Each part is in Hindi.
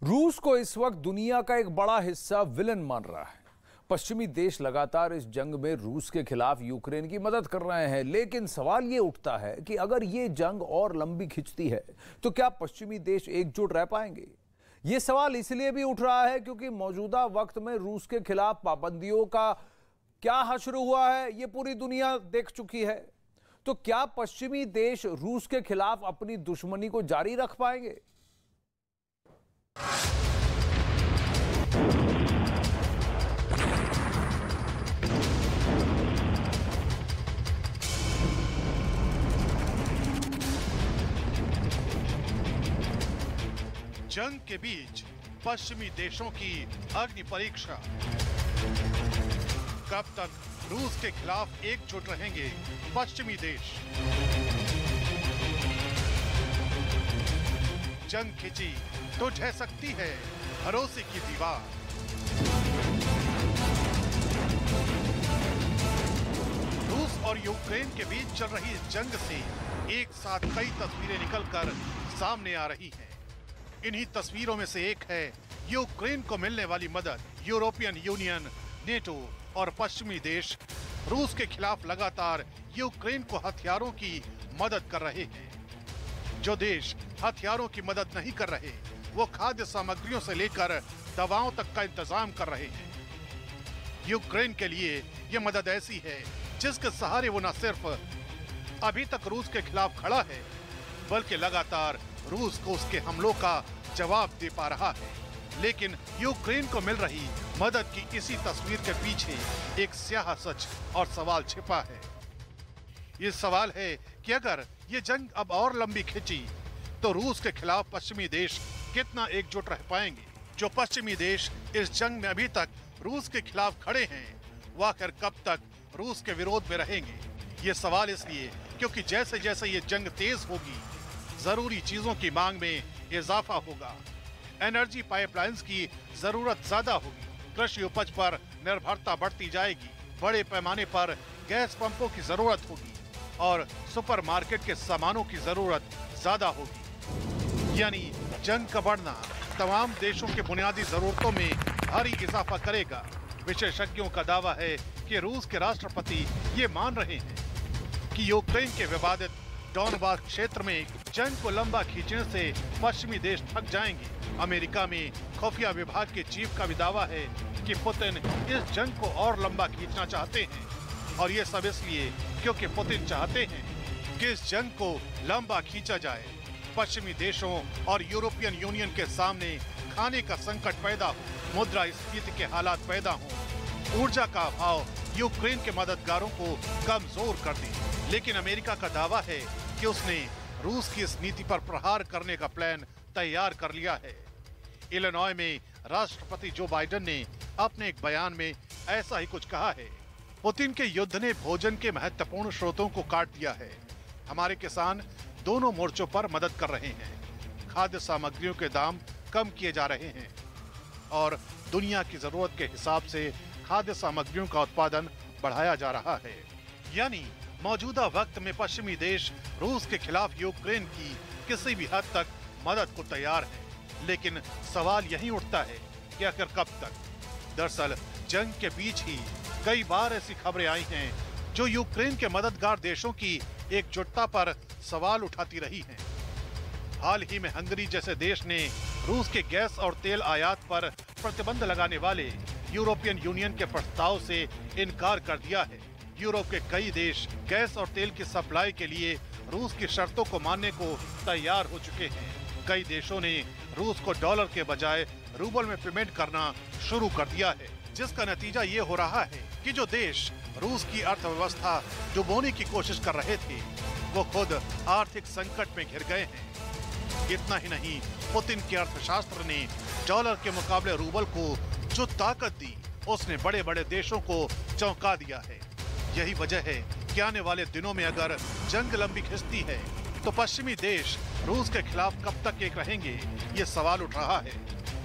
रूस को इस वक्त दुनिया का एक बड़ा हिस्सा विलन मान रहा है। पश्चिमी देश लगातार इस जंग में रूस के खिलाफ यूक्रेन की मदद कर रहे हैं, लेकिन सवाल ये उठता है कि अगर ये जंग और लंबी खिंचती है तो क्या पश्चिमी देश एकजुट रह पाएंगे। ये सवाल इसलिए भी उठ रहा है क्योंकि मौजूदा वक्त में रूस के खिलाफ पाबंदियों का क्या हश्र हुआ है, ये पूरी दुनिया देख चुकी है। तो क्या पश्चिमी देश रूस के खिलाफ अपनी दुश्मनी को जारी रख पाएंगे? जंग के बीच पश्चिमी देशों की अग्नि परीक्षा। कब तक रूस के खिलाफ एकजुट रहेंगे पश्चिमी देश? जंग खिंची तो ढह सकती है भरोसे की दीवार। रूस और यूक्रेन के बीच चल रही इस जंग से एक साथ कई तस्वीरें निकलकर सामने आ रही हैं। इन्हीं तस्वीरों में से एक है यूक्रेन को मिलने वाली मदद। यूरोपियन यूनियन, नेटो और पश्चिमी देश रूस के खिलाफ लगातार यूक्रेन को हथियारों की मदद कर रहे हैं। जो देश हथियारों की मदद नहीं कर रहे, वो खाद्य सामग्रियों से लेकर दवाओं तक का इंतजाम कर रहे हैं। यूक्रेन के लिए ये मदद ऐसी है जिसके सहारे वो न सिर्फ अभी तक रूस के खिलाफ खड़ा है, बल्कि लगातार रूस को उसके हमलों का जवाब दे पा रहा है। लेकिन यूक्रेन को मिल रही मदद की इसी तस्वीर के पीछे एक स्याह सच और सवाल छिपा है। ये सवाल है कि अगर ये जंग अब और लंबी खिंची तो रूस के खिलाफ पश्चिमी देश कितना एकजुट रह पाएंगे। जो पश्चिमी देश इस जंग में अभी तक रूस के खिलाफ खड़े हैं, वो आखिर कब तक रूस के विरोध में रहेंगे? ये सवाल इसलिए क्योंकि जैसे जैसे ये जंग तेज होगी, जरूरी चीजों की मांग में इजाफा होगा, एनर्जी पाइपलाइंस की जरूरत ज्यादा होगी, कृषि उपज पर निर्भरता बढ़ती जाएगी, बड़े पैमाने पर गैस पंपों की जरूरत होगी और सुपरमार्केट के सामानों की जरूरत ज्यादा होगी। यानी जंग का बढ़ना तमाम देशों के बुनियादी जरूरतों में भारी इजाफा करेगा। विशेषज्ञों का दावा है कि रूस के राष्ट्रपति ये मान रहे हैं कि यूक्रेन के विवादित डॉनबास क्षेत्र में जंग को लंबा खींचने से पश्चिमी देश थक जाएंगे। अमेरिका में खुफिया विभाग के चीफ का भी दावा है कि पुतिन इस जंग को और लंबा खींचना चाहते हैं, और ये सब इसलिए क्योंकि पुतिन चाहते हैं कि इस जंग को लंबा खींचा जाए, पश्चिमी देशों और यूरोपियन यूनियन के सामने खाने का संकट पैदा हो, मुद्रास्फीति के हालात पैदा हो, ऊर्जा का अभाव यूक्रेन के मददगारों को कमजोर कर दे। लेकिन अमेरिका का दावा है कि उसने रूस की इस नीति पर प्रहार करने का प्लान तैयार कर लिया है। इलिनॉय में राष्ट्रपति जो बाइडेन ने अपने एक बयान में ऐसा ही कुछ कहा है। पुतिन के युद्ध ने भोजन के महत्वपूर्ण स्रोतों को काट दिया है। हमारे किसान दोनों मोर्चों पर मदद कर रहे हैं। खाद्य सामग्रियों के दाम कम किए जा रहे हैं और दुनिया की जरूरत के हिसाब से खाद्य सामग्रियों का उत्पादन बढ़ाया जा रहा है। यानी मौजूदा वक्त में पश्चिमी देश रूस के खिलाफ यूक्रेन की किसी भी हद तक मदद को तैयार है। लेकिन सवाल यही उठता है कि आखिर कब तक? दरअसल जंग के बीच ही कई बार ऐसी खबरें आई हैं जो यूक्रेन के मददगार देशों की एकजुटता पर सवाल उठाती रही हैं। हाल ही में हंगरी जैसे देश ने रूस के गैस और तेल आयात पर प्रतिबंध लगाने वाले यूरोपियन यूनियन के प्रस्ताव से इनकार कर दिया है। यूरोप के कई देश गैस और तेल की सप्लाई के लिए रूस की शर्तों को मानने को तैयार हो चुके हैं। कई देशों ने रूस को डॉलर के बजाय रूबल में पेमेंट करना शुरू कर दिया है, जिसका नतीजा ये हो रहा है कि जो देश रूस की अर्थव्यवस्था डुबोने की कोशिश कर रहे थे, वो खुद आर्थिक संकट में घिर गए हैं। इतना ही नहीं, पुतिन के अर्थशास्त्र ने डॉलर के मुकाबले रूबल को जो ताकत दी, उसने बड़े बड़े देशों को चौंका दिया है। यही वजह है कि आने वाले दिनों में अगर जंग लंबी खिंचती है तो पश्चिमी देश रूस के खिलाफ कब तक एक रहेंगे, ये सवाल उठ रहा है।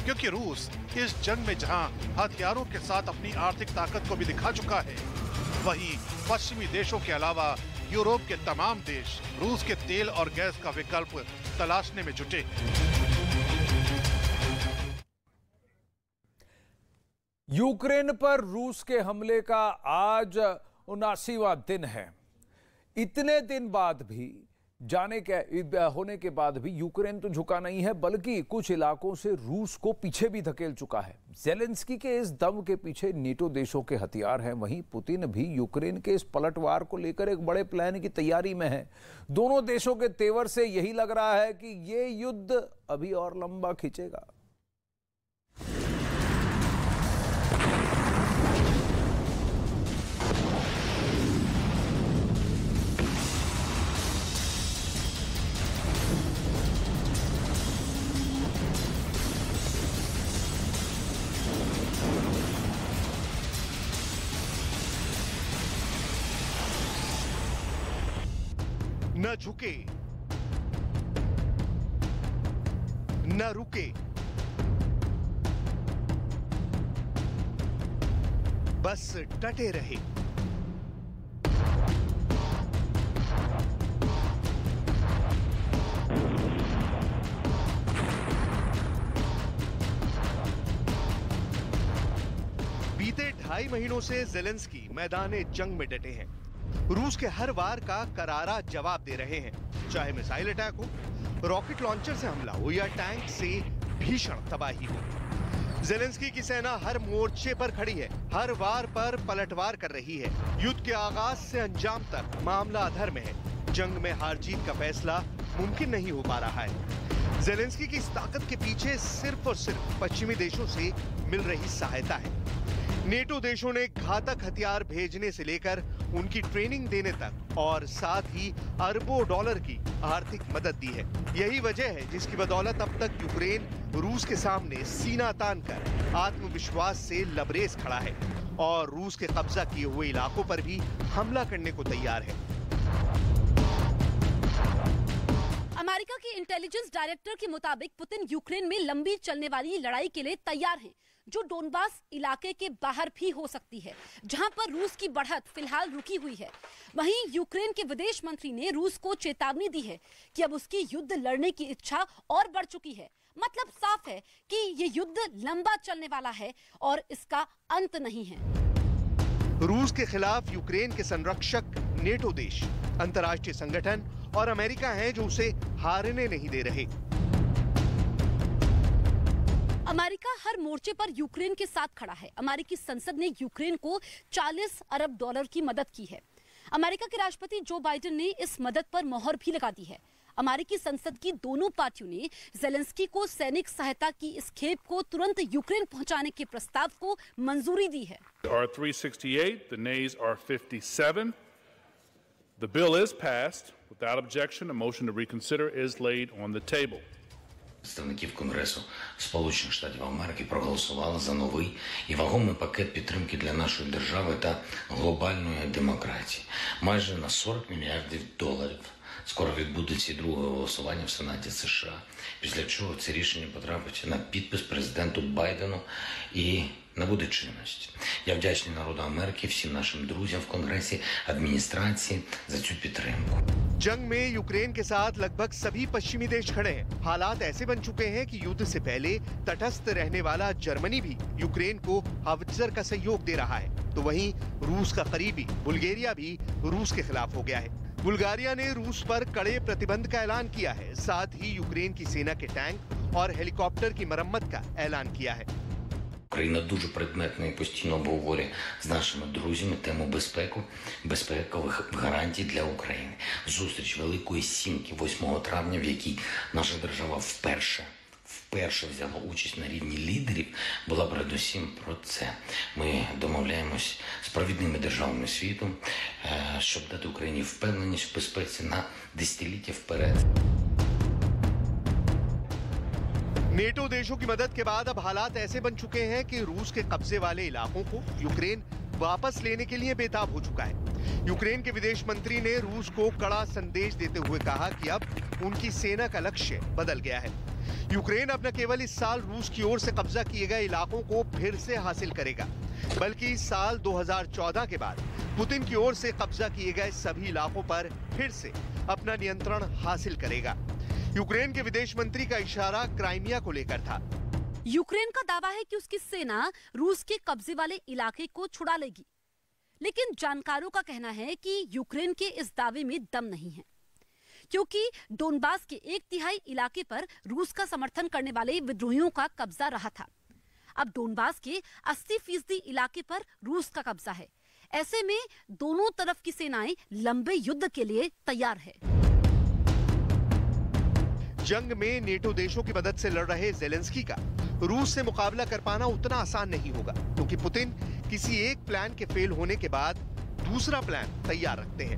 क्योंकि रूस इस जंग में जहां हथियारों के साथ अपनी आर्थिक ताकत को भी दिखा चुका है, वहीं पश्चिमी देशों के अलावा यूरोप के तमाम देश रूस के तेल और गैस का विकल्प तलाशने में जुटे हैं। यूक्रेन पर रूस के हमले का आज 79वां दिन है। इतने दिन बाद भी होने के बाद भी यूक्रेन तो झुका नहीं है, बल्कि कुछ इलाकों से रूस को पीछे भी धकेल चुका है। ज़ेलेंस्की के इस दम के पीछे नेटो देशों के हथियार हैं। वहीं पुतिन भी यूक्रेन के इस पलटवार को लेकर एक बड़े प्लान की तैयारी में है। दोनों देशों के तेवर से यही लग रहा है कि ये युद्ध अभी और लंबा खींचेगा। न झुके न रुके, बस डटे रहे। बीते 2.5 महीनों से ज़ेलेंस्की मैदान जंग में डटे हैं। रूस के हर वार का करारा जवाब दे रहे हैं, चाहे मिसाइल अटैक हो, रॉकेट लॉन्चर से हमला हो या टैंक से भीषण तबाही हो। ज़ेलेंस्की की सेना हर मोर्चे पर खड़ी है, हर वार पर पलटवार कर रही है। युद्ध के आगाज से अंजाम तक मामला अधर में है। जंग में हार जीत का फैसला मुमकिन नहीं हो पा रहा है। ज़ेलेंस्की की इस ताकत के पीछे सिर्फ और सिर्फ पश्चिमी देशों से मिल रही सहायता है। नेटो देशों ने घातक हथियार भेजने से लेकर उनकी ट्रेनिंग देने तक और साथ ही अरबों डॉलर की आर्थिक मदद दी है। यही वजह है जिसकी बदौलत अब तक यूक्रेन रूस के सामने सीना तानकर आत्मविश्वास से लबरेज खड़ा है और रूस के कब्जा किए हुए इलाकों पर भी हमला करने को तैयार है। अमेरिका के इंटेलिजेंस डायरेक्टर के मुताबिक पुतिन यूक्रेन में लंबी चलने वाली लड़ाई के लिए तैयार हैं, जो डोनबास इलाके के बाहर भी हो सकती है, जहां पर रूस की बढ़त फिलहाल रुकी हुई है। वहीं यूक्रेन के विदेश मंत्री ने रूस को चेतावनी दी है कि अब उसकी युद्ध लड़ने की इच्छा और बढ़ चुकी है। मतलब साफ है कि ये युद्ध लंबा चलने वाला है और इसका अंत नहीं है। रूस के खिलाफ यूक्रेन के संरक्षक नेटो देश, अंतर्राष्ट्रीय संगठन और अमेरिका हैं जो उसे हारने नहीं दे रहे। अमेरिका हर मोर्चे पर यूक्रेन के साथ खड़ा है। अमेरिकी संसद ने यूक्रेन को 40 अरब डॉलर की मदद की है। अमेरिका के राष्ट्रपति जो बाइडेन ने इस मदद पर मोहर भी लगा दी है। अमेरिकी संसद की दोनों पार्टियों ने ज़ेलेंस्की को सैनिक सहायता की इस खेप को तुरंत यूक्रेन पहुंचाने के प्रस्ताव को मंजूरी दी है। Are 368, the nays are 57. The bill is passed without objection. A motion to reconsider is laid on the table. Представників Конгресу Сполучених Штатів Америки проголосували за новий і вагомий пакет підтримки для нашої держави та глобальної демократії. Майже на $40 мільярдів. Скоро відбудеться і друге голосування в Сенаті США, після чого це рішення потрапить на підпис президенту Байдену і набуде чинності. Я вдячний народу Америки, всім нашим друзям в Конгресі, адміністрації за цю підтримку. जंग में यूक्रेन के साथ लगभग सभी पश्चिमी देश खड़े हैं। हालात ऐसे बन चुके हैं कि युद्ध से पहले तटस्थ रहने वाला जर्मनी भी यूक्रेन को हावित्जर का सहयोग दे रहा है, तो वहीं रूस का करीबी बुल्गारिया भी रूस के खिलाफ हो गया है। बुल्गारिया ने रूस पर कड़े प्रतिबंध का ऐलान किया है, साथ ही यूक्रेन की सेना के टैंक और हेलीकॉप्टर की मरम्मत का ऐलान किया है। Україна дуже предметно і постійно обговорює з нашими друзями тему безпекових гарантій для України. Зустріч Великої Сімки 8 травня, в якій наша держава вперше взяла участь на рівні лідерів, була передусім про це. Ми домовляємось з провідними державами світу, щоб дати Україні впевненість в безпеці на десятиліття вперед. नेटो देशों की मदद के बाद अब हालात ऐसे बन चुके हैं कि रूस के कब्जे वाले इलाकों को यूक्रेन वापस लेने के लिए बेताब हो चुका है। यूक्रेन के विदेश मंत्री ने रूस को कड़ा संदेश देते हुए कहा कि अब उनकी सेना का लक्ष्य बदल गया है। यूक्रेन अब न केवल इस साल रूस की ओर से कब्जा किए गए इलाकों को फिर से हासिल करेगा, बल्कि इस साल 2014 के बाद पुतिन की ओर से कब्जा किए गए सभी इलाकों पर फिर से अपना नियंत्रण हासिल करेगा। यूक्रेन के विदेश मंत्री का इशारा क्राइमिया को लेकर था। यूक्रेन का दावा है कि उसकी सेना रूस के कब्जे वाले इलाके को छुड़ा लेगी, लेकिन जानकारों का कहना है कि यूक्रेन के इस दावे में दम नहीं है, क्योंकि डोनबास के 1/3 इलाके पर रूस का समर्थन करने वाले विद्रोहियों का कब्जा रहा था। अब डोनबास के 80% इलाके पर रूस का कब्जा है। ऐसे में दोनों तरफ की सेनाएं लंबे युद्ध के लिए तैयार है। जंग में नेटो देशों की मदद से लड़ रहे ज़ेलेंस्की का रूस से मुकाबला कर पाना उतना आसान नहीं होगा, क्योंकि पुतिन किसी एक प्लान के फेल होने के बाद दूसरा प्लान तैयार रखते हैं।